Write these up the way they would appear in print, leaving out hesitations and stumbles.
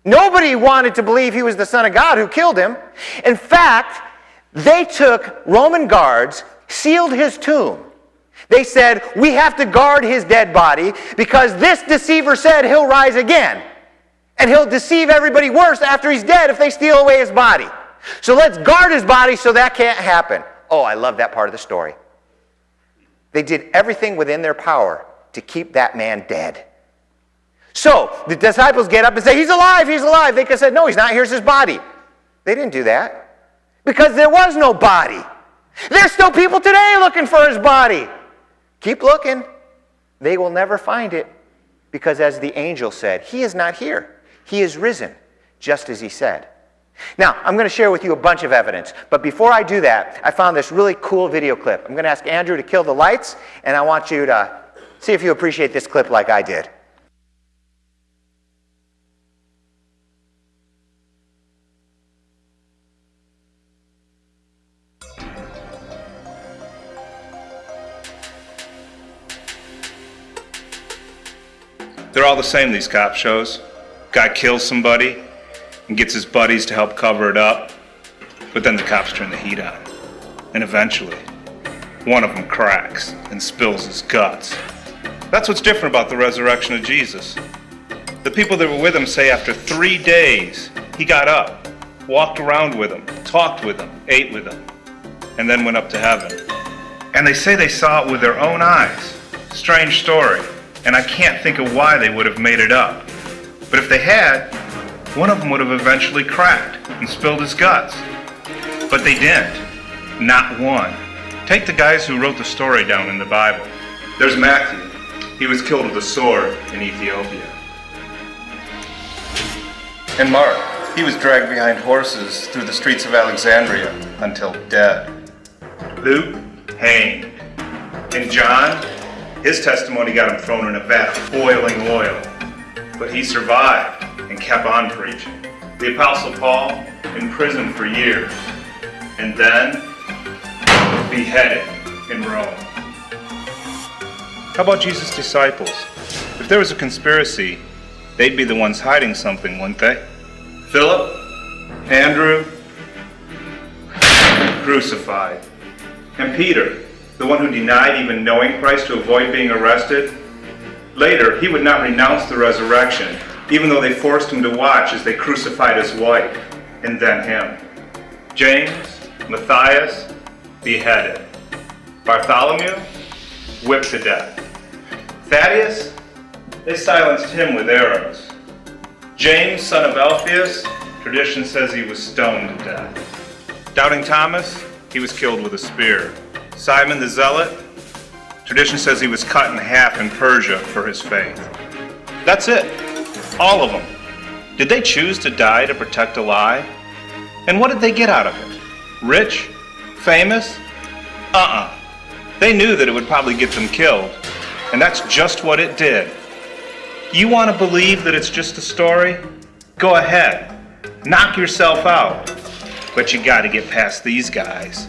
Nobody wanted to believe he was the Son of God who killed him. In fact, they took Roman guards, sealed his tomb. They said, we have to guard his dead body because this deceiver said he'll rise again. And he'll deceive everybody worse after he's dead if they steal away his body. So let's guard his body so that can't happen. Oh, I love that part of the story. They did everything within their power to keep that man dead. So the disciples get up and say, he's alive, he's alive. They could have said, no, he's not, here's his body. They didn't do that because there was no body. There's still people today looking for his body. Keep looking. They will never find it because, as the angel said, he is not here. He is risen, just as he said. Now, I'm going to share with you a bunch of evidence. But before I do that, I found this really cool video clip. I'm going to ask Andrew to kill the lights, and I want you to see if you appreciate this clip like I did. They're all the same, these cop shows. Guy kills somebody and gets his buddies to help cover it up, but then the cops turn the heat on. And eventually, one of them cracks and spills his guts. That's what's different about the resurrection of Jesus. The people that were with him say after 3 days, he got up, walked around with them, talked with them, ate with them, and then went up to heaven. And they say they saw it with their own eyes. Strange story. And I can't think of why they would have made it up. But if they had, one of them would have eventually cracked and spilled his guts. But they didn't. Not one. Take the guys who wrote the story down in the Bible. There's Matthew. He was killed with a sword in Ethiopia. And Mark. He was dragged behind horses through the streets of Alexandria until dead. Luke, hanged. And John, his testimony got him thrown in a vat of boiling oil. But he survived and kept on preaching. The Apostle Paul, in prison for years. And then, beheaded in Rome. How about Jesus' disciples? If there was a conspiracy, they'd be the ones hiding something, wouldn't they? Philip, Andrew, crucified. And Peter, the one who denied even knowing Christ to avoid being arrested. Later, he would not renounce the resurrection, even though they forced him to watch as they crucified his wife, and then him. James, Matthias, beheaded. Bartholomew, whipped to death. Thaddeus, they silenced him with arrows. James, son of Alphaeus, tradition says he was stoned to death. Doubting Thomas, he was killed with a spear. Simon the Zealot, tradition says he was cut in half in Persia for his faith. That's it. All of them. Did they choose to die to protect a lie? And what did they get out of it? Rich? Famous? They knew that it would probably get them killed. And that's just what it did. You want to believe that it's just a story? Go ahead. Knock yourself out. But you got to get past these guys.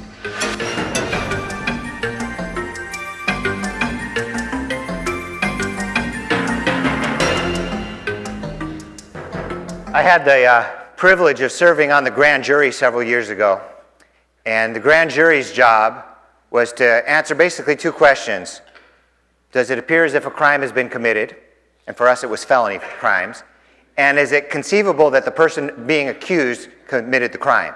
I had the privilege of serving on the grand jury several years ago. And the grand jury's job was to answer basically two questions. Does it appear as if a crime has been committed? And for us it was felony crimes. And is it conceivable that the person being accused committed the crime?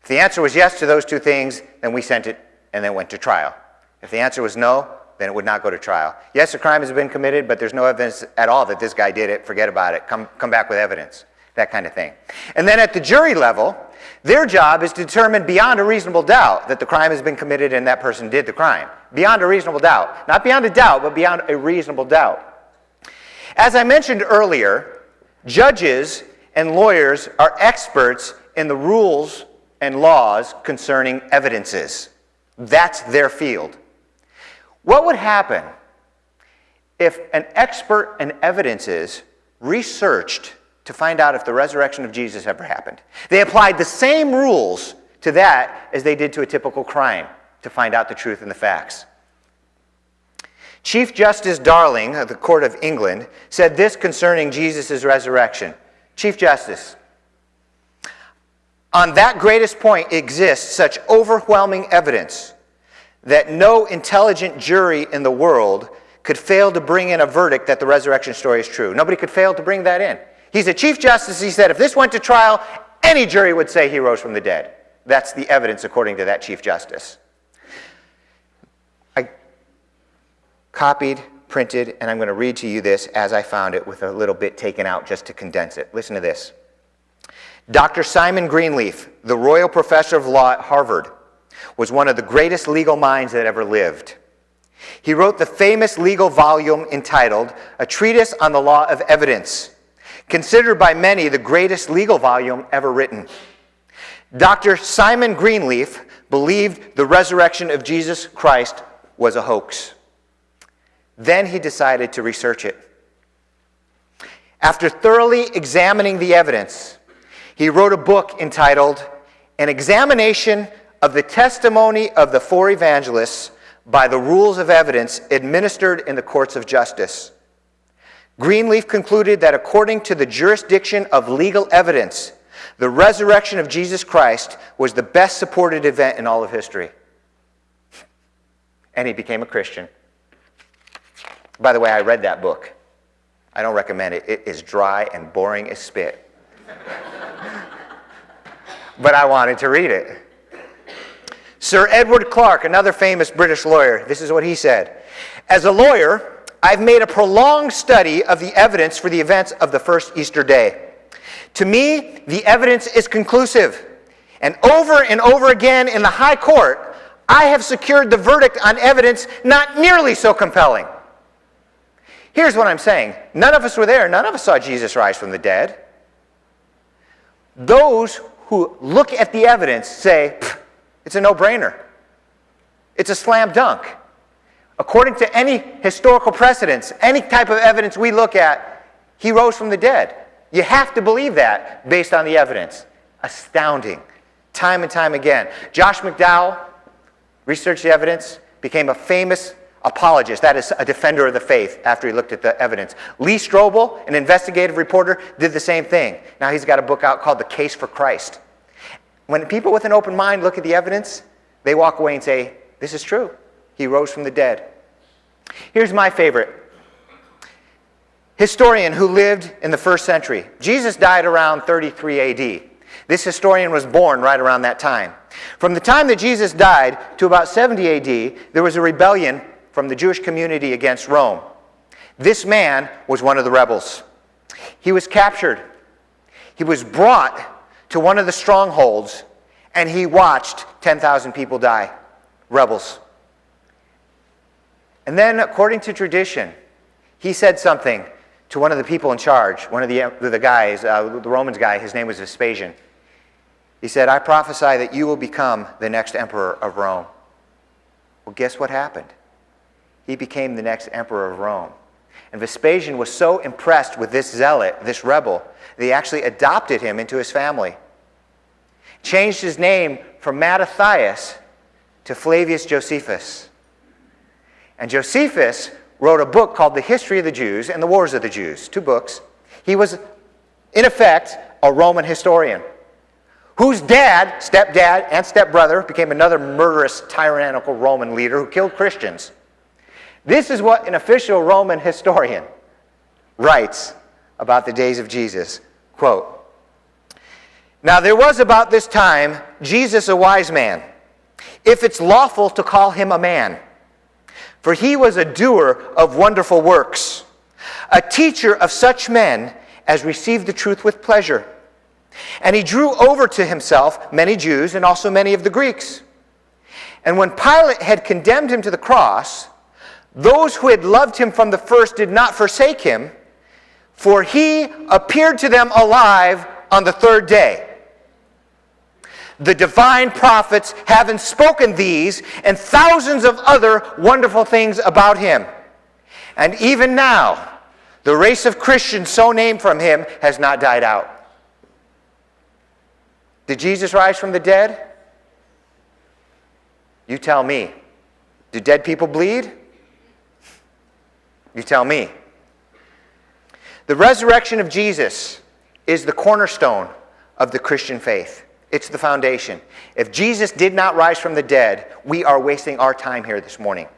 If the answer was yes to those two things, then we sent it and then went to trial. If the answer was no, then it would not go to trial. Yes, a crime has been committed, but there's no evidence at all that this guy did it. Forget about it. Come back with evidence. That kind of thing. And then at the jury level, their job is to determine beyond a reasonable doubt that the crime has been committed and that person did the crime. Beyond a reasonable doubt. Not beyond a doubt, but beyond a reasonable doubt. As I mentioned earlier, judges and lawyers are experts in the rules and laws concerning evidences. That's their field. What would happen if an expert in evidences researched to find out if the resurrection of Jesus ever happened? They applied the same rules to that as they did to a typical crime to find out the truth and the facts. Chief Justice Darling of the Court of England said this concerning Jesus' resurrection. Chief Justice. On that greatest point exists such overwhelming evidence that no intelligent jury in the world could fail to bring in a verdict that the resurrection story is true. Nobody could fail to bring that in. He's a Chief Justice. He said if this went to trial, any jury would say he rose from the dead. That's the evidence according to that Chief Justice. I copied, printed, and I'm going to read to you this as I found it with a little bit taken out just to condense it. Listen to this. Dr. Simon Greenleaf, the Royal Professor of Law at Harvard, was one of the greatest legal minds that ever lived. He wrote the famous legal volume entitled A Treatise on the Law of Evidence, considered by many the greatest legal volume ever written. Dr. Simon Greenleaf believed the resurrection of Jesus Christ was a hoax. Then he decided to research it. After thoroughly examining the evidence, he wrote a book entitled An Examination of the Testimony of the Four Evangelists by the Rules of Evidence Administered in the Courts of Justice. Greenleaf concluded that according to the jurisdiction of legal evidence, the resurrection of Jesus Christ was the best supported event in all of history. And he became a Christian. By the way, I read that book. I don't recommend it. It is dry and boring as spit. But I wanted to read it. Sir Edward Clarke, another famous British lawyer, this is what he said. As a lawyer, I've made a prolonged study of the evidence for the events of the first Easter day. To me, the evidence is conclusive. And over again in the High Court, I have secured the verdict on evidence not nearly so compelling. Here's what I'm saying. None of us were there. None of us saw Jesus rise from the dead. Those who look at the evidence say, it's a no-brainer. It's a slam dunk. According to any historical precedents, any type of evidence we look at, he rose from the dead. You have to believe that based on the evidence. Astounding. Time and time again. Josh McDowell researched the evidence, became a famous apologist, that is, a defender of the faith after he looked at the evidence. Lee Strobel, an investigative reporter, did the same thing. Now he's got a book out called The Case for Christ. When people with an open mind look at the evidence, they walk away and say, this is true. He rose from the dead. Here's my favorite historian who lived in the first century. Jesus died around 33 AD. This historian was born right around that time. From the time that Jesus died to about 70 AD, there was a rebellion from the Jewish community against Rome. This man was one of the rebels. He was captured. He was brought to one of the strongholds, and he watched 10,000 people die, rebels. And then, according to tradition, he said something to one of the people in charge, one of the guys, the Romans guy, his name was Vespasian. He said, I prophesy that you will become the next emperor of Rome. Well, guess what happened? He became the next emperor of Rome. And Vespasian was so impressed with this zealot, this rebel, that he actually adopted him into his family. Changed his name from Mattathias to Flavius Josephus. And Josephus wrote a book called The History of the Jews and the Wars of the Jews, 2 books. He was, in effect, a Roman historian, whose dad, stepdad, and stepbrother became another murderous, tyrannical Roman leader who killed Christians. This is what an official Roman historian writes about the days of Jesus. Quote, now there was about this time Jesus a wise man, if it's lawful to call him a man. For he was a doer of wonderful works, a teacher of such men as received the truth with pleasure. And he drew over to himself many Jews and also many of the Greeks. And when Pilate had condemned him to the cross, those who had loved him from the first did not forsake him, for he appeared to them alive on the 3rd day. The divine prophets having spoken these and thousands of other wonderful things about him. And even now, the race of Christians so named from him has not died out. Did Jesus rise from the dead? You tell me. Do dead people bleed? You tell me. The resurrection of Jesus is the cornerstone of the Christian faith. It's the foundation. If Jesus did not rise from the dead, we are wasting our time here this morning.